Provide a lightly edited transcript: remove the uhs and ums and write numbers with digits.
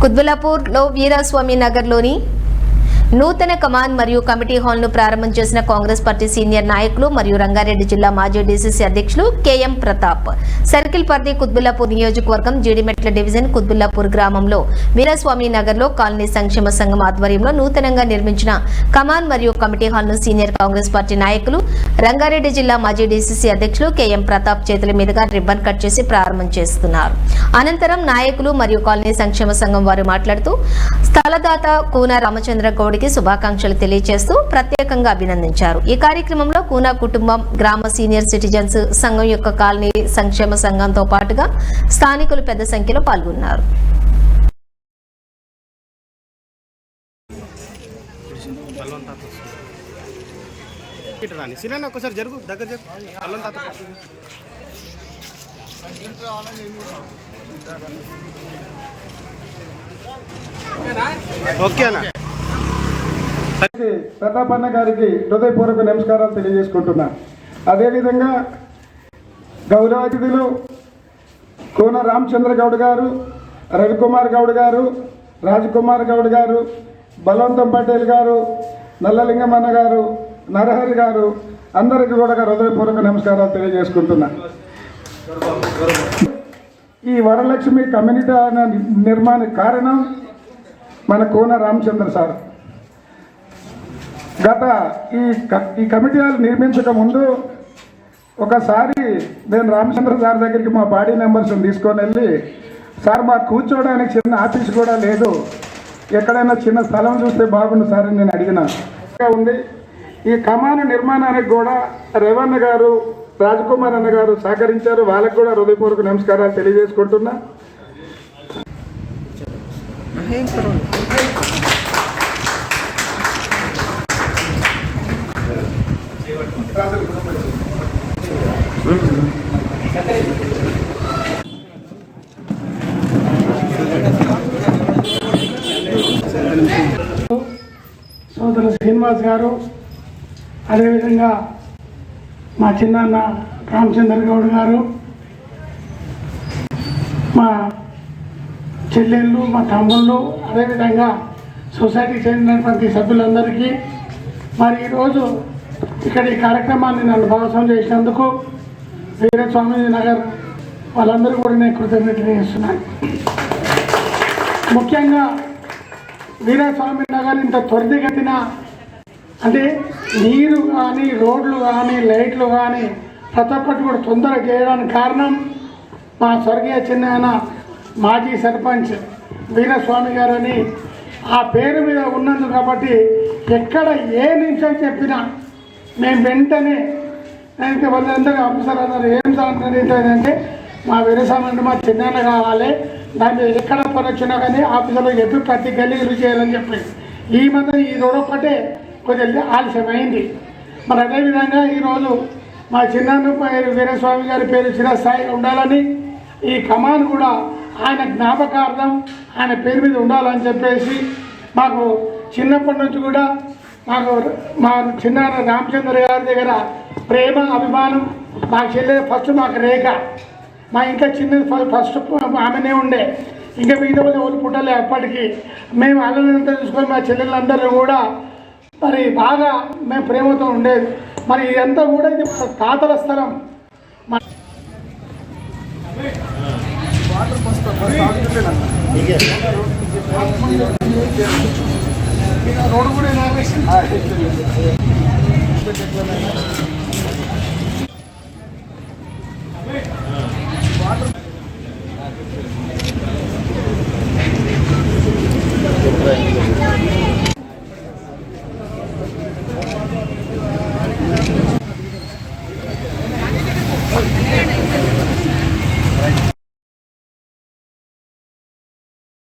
కుత్బుల్లాపూర్లో వీరాస్వామి నగర్లోని నూతన కమాండ్ మరియు కమిటీ హాల్ను ప్రారంభం చేసిన కాంగ్రెస్ పార్టీ సీనియర్ నాయకులు మరియు రంగారెడ్డి జిల్లా మాజీ డీసీసీ అధ్యక్షులు కేఎం ప్రతాప్. సర్కిల్ పరిధి కుత్బుల్లాపూర్ నియోజకవర్గం జీడిమెట్ల డివిజన్ కుత్బుల్లాపూర్ గ్రామంలో వీరాస్వామి నగర్లో కాలనీ సంక్షేమ సంఘం ఆధ్వర్యంలో నూతనంగా నిర్మించిన కమాండ్ మరియు కమిటీ హాల్ను సీనియర్ కాంగ్రెస్ పార్టీ నాయకులు రంగారెడ్డి జిల్లా మాజీ డీసీసీ అధ్యక్షులు కేఎం ప్రతాప్ చేతుల మీదుగా రిబ్బన్ కట్ చేసి ప్రారంభం చేస్తున్నారు. అనంతరం నాయకులు మరియు కాలనీ సంక్షేమ సంఘం వారు మాట్లాడుతూ స్థలదాత కూన రామచంద్ర గౌడ్ శుభాకాంక్షలు తెలియజేస్తూ ప్రత్యేకంగా అభినందించారు. ఈ కార్యక్రమంలో కూనా కుటుంబం, గ్రామ సీనియర్ సిటిజన్స్ సంఘం యొక్క కాలనీ సంక్షేమ సంఘంతో పాటుగా స్థానికులు పెద్ద సంఖ్యలో పాల్గొన్నారు. ప్రతాపన్న గారికి హృదయపూర్వక నమస్కారాలు తెలియజేసుకుంటున్నాను. అదేవిధంగా గౌరవ అతిథులు కోన రామచంద్ర గౌడ్ గారు, రవికుమార్ గౌడ్ గారు, రాజకుమార్ గౌడ్ గారు, బలవంతం పటేల్ గారు, నల్లలింగమన్న గారు, నరహరి గారు అందరికీ కూడా హృదయపూర్వక నమస్కారాలు తెలియజేసుకుంటున్నాను. ఈ వరలక్ష్మి కమ్యూనిటీ నిర్మాణ కారణం మన కోన రామచంద్ర సార్. గత ఈ కమిటీ హాల్ నిర్మించక ముందు ఒకసారి నేను రామచంద్ర సార్ దగ్గరికి మా బాడీ మెంబర్స్ తీసుకొని వెళ్ళి, సార్ మాకు కూర్చోవడానికి చిన్న ఆఫీస్ కూడా లేదు, ఎక్కడైనా చిన్న స్థలం చూస్తే బాగుండు సార్ అని నేను అడిగిన ఉంది. ఈ కమాను నిర్మాణానికి కూడా రేవన్న గారు, రాజకుమార్ అన్న గారు సహకరించారు. వాళ్ళకు కూడా హృదయపూర్వక నమస్కారాలు తెలియజేసుకుంటున్నా. సోదరు శ్రీనివాస్ గారు, అదేవిధంగా మా చిన్నాన్న రామచంద్ర గౌడ్ గారు, మా చెల్లెళ్ళు, మా తమ్ముళ్ళు, అదేవిధంగా సొసైటీకి చెందినటువంటి సభ్యులందరికీ మరి ఈరోజు ఇక్కడ ఈ కార్యక్రమాన్ని నన్ను భాగస్వామ్యం చేసినందుకు వీరస్వామి నగర్ వాళ్ళందరూ కూడా నేను కృతజ్ఞతలు చేస్తున్నాను. ముఖ్యంగా వీరస్వామి నగర్ ఇంత త్వరితగతిన అంటే నీరు కానీ, రోడ్లు కానీ, లైట్లు కానీ ప్రతి ఒక్కటి కూడా తొందరగా చేయడానికి కారణం మా స్వర్గీయ చిన్న మాజీ సర్పంచ్ వీరస్వామి గారని ఆ పేరు మీద ఉన్నందుకు కాబట్టి ఎక్కడ ఏ నిమిషం చెప్పినా మేము వెంటనే అయితే వాళ్ళందరూ ఆఫీసర్ అన్నారు, ఏం సార్ అంటే మా వీరస్వామి అంటే మా చిన్న కావాలి, దాన్ని ఎక్కడ పని వచ్చినా కానీ ఆఫీసర్లో చెప్పి ప్రతి గల్లీలు చేయాలని చెప్పి ఈ మధ్య ఈ రోడొక్కటే కొద్దిగా ఆలస్యమైంది. మరి అదేవిధంగా ఈరోజు మా చిన్న వీరస్వామి గారి పేరు చిరస్థాయిగా ఉండాలని, ఈ కమాన్ కూడా ఆయన జ్ఞాపకార్థం ఆయన పేరు మీద ఉండాలని చెప్పేసి మాకు చిన్నప్పటి నుంచి కూడా మాకు మా చిన్న రామచంద్ర గారి దగ్గర ప్రేమ, అభిమానం. మా చెల్లె ఫస్ట్ మాకు రేఖ, మా ఇంకా చిన్నది ఫస్ట్ ఆమెనే ఉండే, ఇంకా మిగతా వాళ్ళు పుట్టలే. అప్పటికి మేము అల్లంతా చూసుకొని మా చెల్లెళ్ళందరూ కూడా మరి బాగా మేము ప్రేమతో ఉండేది. మరి ఇదంతా కూడా ఇది తాతల స్థలం. రోడ్డు కూడా